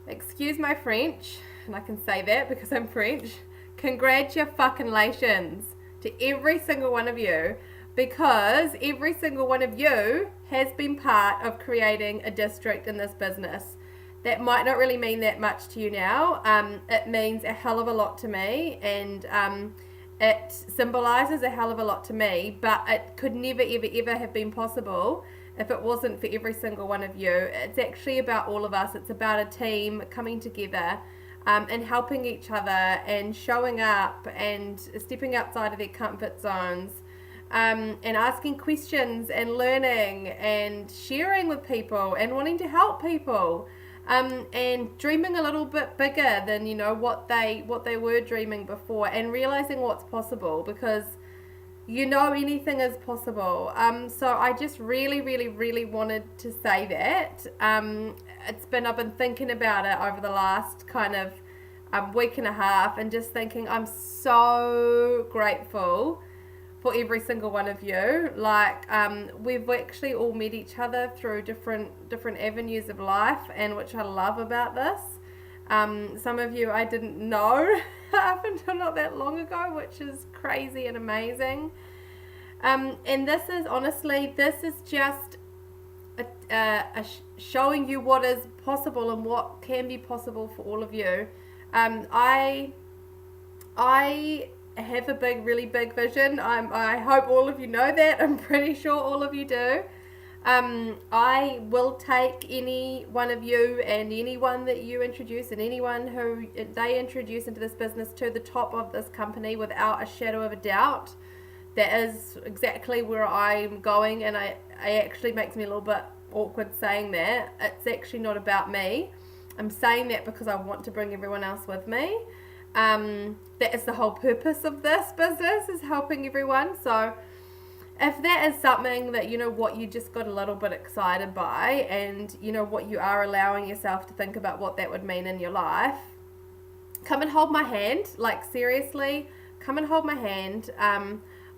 Excuse my French, and I can say that because I'm French. Congratulations to every single one of you, because every single one of you has been part of creating a district in this business. That might not really mean that much to you now. It means a hell of a lot to me, and it symbolizes a hell of a lot to me, but it could never, ever, ever have been possible if it wasn't for every single one of you. It's actually about all of us. It's about a team coming together and helping each other and showing up and stepping outside of their comfort zones, and asking questions and learning and sharing with people and wanting to help people. And dreaming a little bit bigger than what they were dreaming before, and realizing what's possible, because anything is possible. So I just really, really, really wanted to say that. I've been thinking about it over the last kind of week and a half, and just thinking I'm so grateful for every single one of you. Like, we've actually all met each other through different avenues of life, and which I love about this. Some of you I didn't know up until not that long ago, which is crazy and amazing. And this is just showing you what is possible and what can be possible for all of you. I have a really big vision. I hope all of you know that. I'm pretty sure all of you do. I will take any one of you and anyone that you introduce and anyone who they introduce into this business to the top of this company without a shadow of a doubt. That is exactly where I'm going, and I actually makes me a little bit awkward saying that. It's actually not about me. I'm saying that because I want to bring everyone else with me. That is the whole purpose of this business, is helping everyone. So if that is something that what you just got a little bit excited by, and what you are allowing yourself to think about what that would mean in your life, come and hold my hand. Like, seriously, come and hold my hand.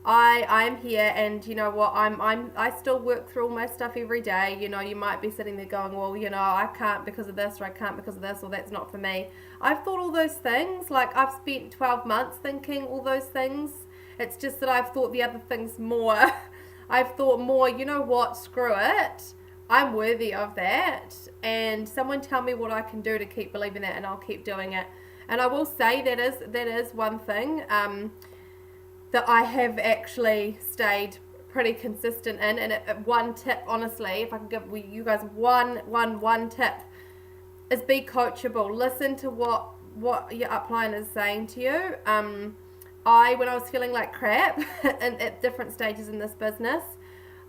I'm here, and I still work through all my stuff every day. You might be sitting there going, well, I can't because of this, or I can't because of this, or that's not for me. I've thought all those things. Like, I've spent 12 months thinking all those things. It's just that I've thought the other things more. I've thought more, screw it. I'm worthy of that. And someone tell me what I can do to keep believing that, and I'll keep doing it. And I will say that is one thing that I have actually stayed pretty consistent in. And one tip, honestly, if I can give you guys one tip, is be coachable. Listen to what your upline is saying to you. When I was feeling like crap at different stages in this business,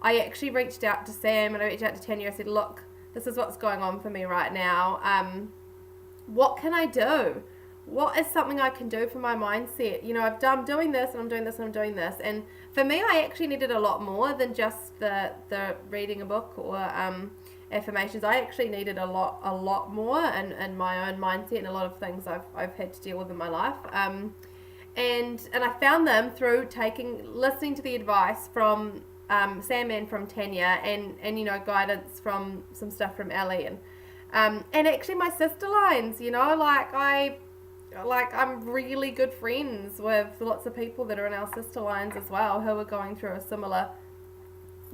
I actually reached out to Sam and I reached out to Tanya. I said, look, this is what's going on for me right now. What can I do? What is something I can do for my mindset? I'm doing this and I'm doing this and I'm doing this. And for me, I actually needed a lot more than just the reading a book or affirmations. I actually needed a lot more in my own mindset, and a lot of things I've had to deal with in my life. And I found them through listening to the advice from Sam and from Tanya, and guidance from some stuff from Ellie, and actually my sister lines. I'm really good friends with lots of people that are in our sister lines as well, who are going through a similar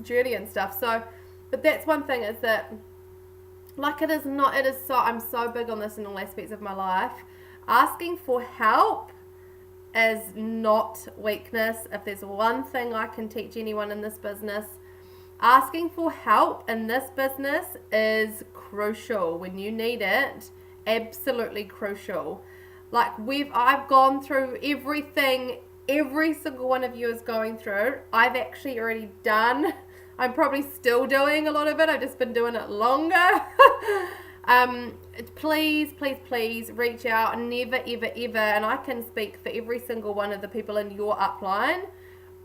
journey and stuff. So, but that's one thing, is that, like, I'm so big on this in all aspects of my life. Asking for help is not weakness. If there's one thing I can teach anyone in this business, asking for help in this business is crucial. When you need it, absolutely crucial. Like, I've gone through everything every single one of you is going through. I've actually already done. I'm probably still doing a lot of it. I've just been doing it longer. Please reach out. Never, ever, ever. And I can speak for every single one of the people in your upline.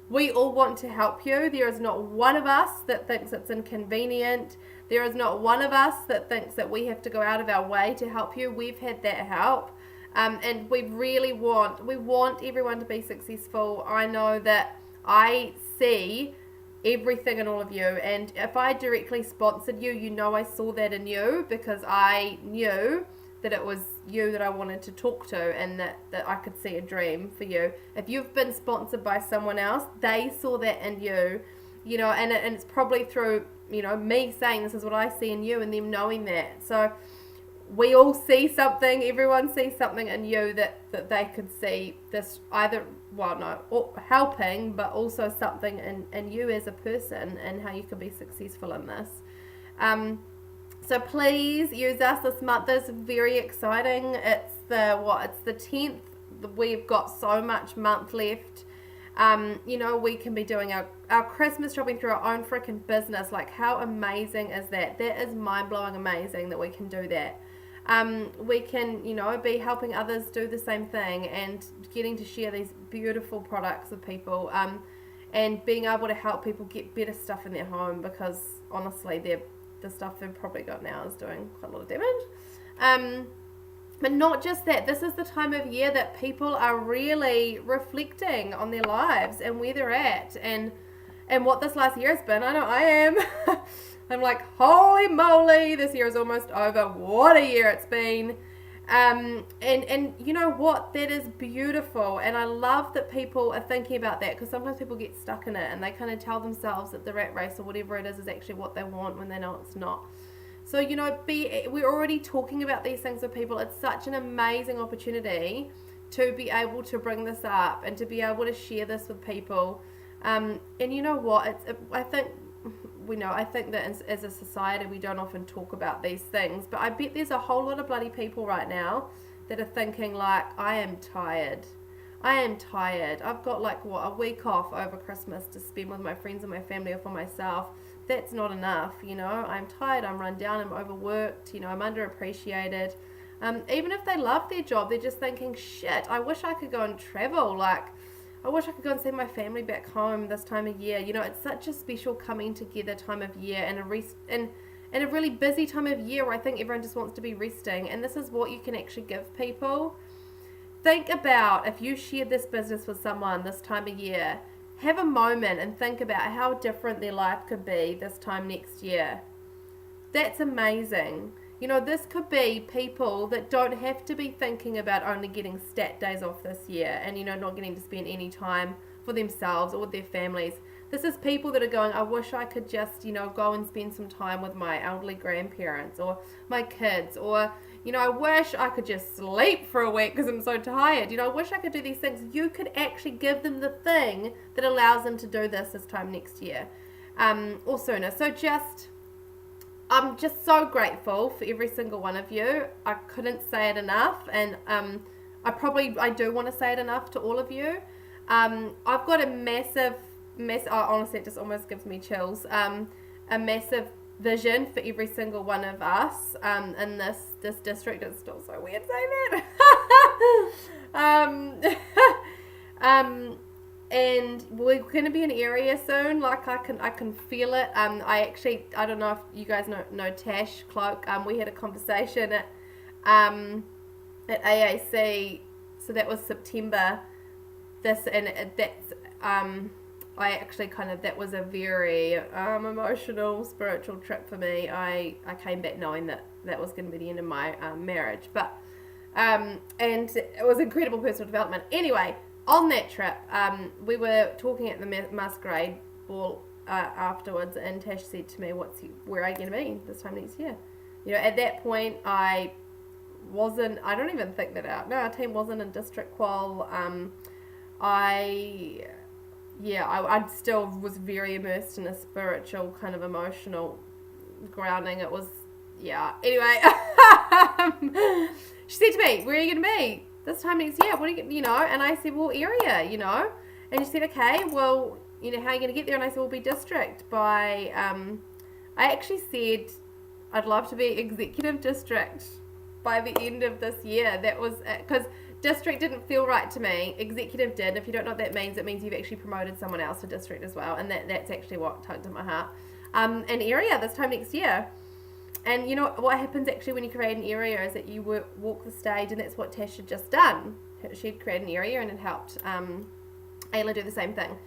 We all want to help you. There is not one of us that thinks it's inconvenient. There is not one of us that thinks that we have to go out of our way to help you. We've had that help. And we want everyone to be successful. I know that I see everything in all of you, and if I directly sponsored you, I saw that in you, because I knew that it was you that I wanted to talk to, and that I could see a dream for you. If you've been sponsored by someone else, they saw that in you, and it's probably through, me saying this is what I see in you and them knowing that. So we all see something, everyone sees something in you that they could see this either, helping, but also something in you as a person and how you could be successful in this. So please use us this month. It's very exciting. It's the 10th. We've got so much month left. We can be doing our Christmas shopping through our own freaking business. Like, how amazing is that? That is mind-blowing amazing that we can do that. We can, be helping others do the same thing and getting to share these beautiful products with people, and being able to help people get better stuff in their home, because honestly, the stuff they've probably got now is doing quite a lot of damage. But not just that, this is the time of year that people are really reflecting on their lives and where they're at and what this last year has been. I know I am. I'm like, holy moly, this year is almost over. What a year it's been. And you know what? That is beautiful. And I love that people are thinking about that, because sometimes people get stuck in it and they kind of tell themselves that the rat race or whatever it is actually what they want when they know it's not. So, we're already talking about these things with people. It's such an amazing opportunity to be able to bring this up and to be able to share this with people. And you know what? I think that as a society we don't often talk about these things, but I bet there's a whole lot of bloody people right now that are thinking like, I am tired. I've got a week off over Christmas to spend with my friends and my family or for myself. That's not enough, I'm tired, I'm run down, I'm overworked, I'm underappreciated. Even if they love their job, they're just thinking, shit, I wish I could go and travel, I wish I could go and see my family back home this time of year. It's such a special coming together time of year, and a really busy time of year where I think everyone just wants to be resting, and this is what you can actually give people. Think about if you shared this business with someone this time of year. Have a moment and think about how different their life could be this time next year. That's amazing. This could be people that don't have to be thinking about only getting stat days off this year and, not getting to spend any time for themselves or with their families. This is people that are going, I wish I could just, go and spend some time with my elderly grandparents or my kids, or, I wish I could just sleep for a week because I'm so tired. I wish I could do these things. You could actually give them the thing that allows them to do this time next year, or sooner. So I'm just so grateful for every single one of you. I couldn't say it enough, and I do want to say it enough to all of you. I've got a massive, honestly, it just almost gives me chills. A massive vision for every single one of us in this district. It's still so weird saying that. And we're going to be in an area soon. I can feel it. I don't know if you guys know Tash Cloak. We had a conversation at AAC. So that was September. That was a very emotional, spiritual trip for me. I came back knowing that was going to be the end of my marriage, and it was incredible personal development. Anyway, on that trip, we were talking at the masquerade ball afterwards, and Tash said to me, where are you going to be this time next year? At that point, I don't even think that out. No, our team wasn't in district qual. I still was very immersed in a spiritual kind of emotional grounding. It was, Anyway, she said to me, where are you going to be this time next year? What are you, and I said, well, area, and she said, okay, well, how are you going to get there? And I said, we'll be district by, I actually said, I'd love to be executive district by the end of this year. That was, because district didn't feel right to me. Executive did. If you don't know what that means, it means you've actually promoted someone else to district as well, and that's actually what tugged at my heart. An area this time next year. And what happens actually when you create an area is that you walk the stage, and that's what Tash had just done. She'd created an area and it helped Ayla do the same thing.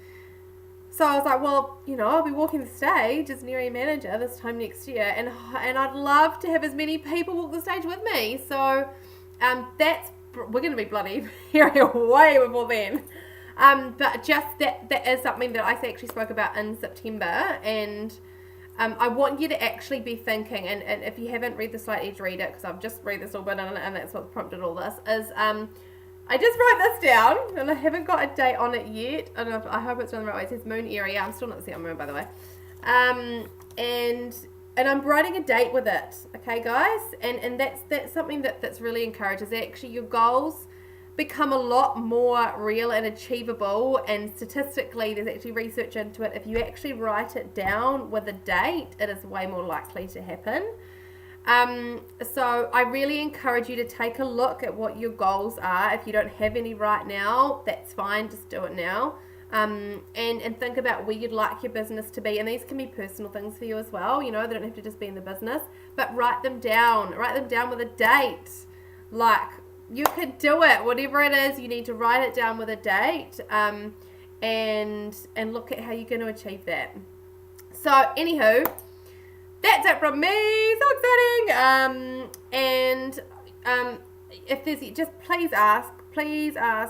So I was like, well, I'll be walking the stage as an area manager this time next year, and I'd love to have as many people walk the stage with me. So we're going to be bloody area way before then. But just that is something that I actually spoke about in September, and I want you to actually be thinking, and if you haven't read the Slight Edge, read it, because I've just read this little bit and that's what prompted all this, is I just wrote this down, and I haven't got a date on it yet, and I hope it's on the right way. It says Moon area. I'm still not seeing on Moon, by the way. And I'm writing a date with it, okay, guys? And that's something that's really encouraged, is actually your goals become a lot more real and achievable, and statistically there's actually research into it. If you actually write it down with a date, it is way more likely to happen. So I really encourage you to take a look at what your goals are. If you don't have any right now, that's fine, just do it now. And think about where you'd like your business to be, and these can be personal things for you as well, they don't have to just be in the business, but write them down with a date. Like, you can do it, whatever it is, you need to write it down with a date, and look at how you're going to achieve that. So anywho, that's it from me. So exciting. And if there's, just please ask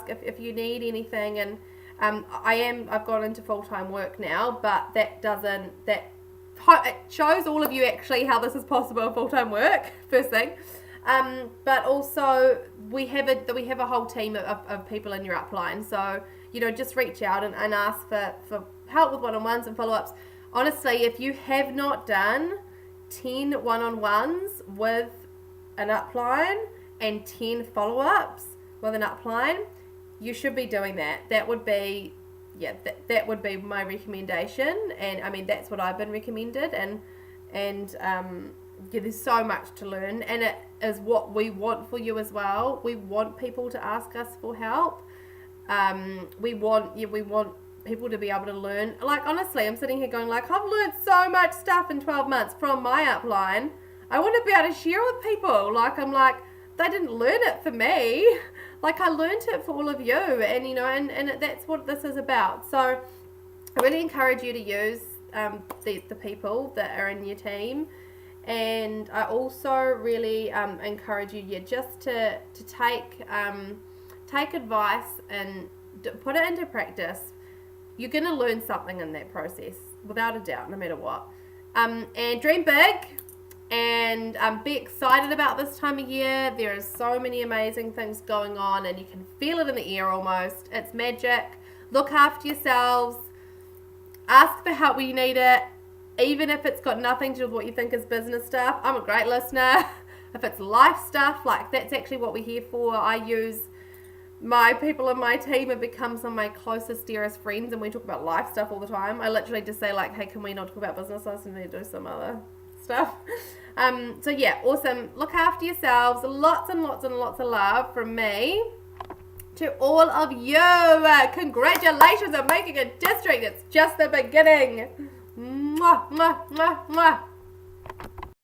if you need anything. And I've gone into full-time work now, but it shows all of you actually how this is possible in full-time work, first thing. But also we have a whole team of people in your upline. So, just reach out and ask for help with one-on-ones and follow-ups. Honestly, if you have not done 10 one-on-ones with an upline and 10 follow-ups with an upline, you should be doing that. That would be my recommendation. And I mean, that's what I've been recommended. And there's so much to learn, and it is what we want for you as well. We want people to ask us for help. We want people to be able to learn. Like, honestly, I'm sitting here going, like, I've learned so much stuff in 12 months from my upline. I want to be able to share with people. Like, I'm like, they didn't learn it for me. Like, I learned it for all of you, and and that's what this is about. So I really encourage you to use the people that are in your team. And I also really encourage you just to take advice and put it into practice. You're going to learn something in that process, without a doubt, no matter what. And dream big, and be excited about this time of year. There are so many amazing things going on, and you can feel it in the air almost. It's magic. Look after yourselves. Ask for help when you need it. Even if it's got nothing to do with what you think is business stuff, I'm a great listener. If it's life stuff, like, that's actually what we're here for. I use my people in my team have become some of my closest, dearest friends, and we talk about life stuff all the time. I literally just say, like, hey, can we not talk about business? I just need to do some other stuff. So yeah, awesome. Look after yourselves. Lots and lots and lots of love from me to all of you. Congratulations on making a district. It's just the beginning. Mwah, mwah, mwah, mwah.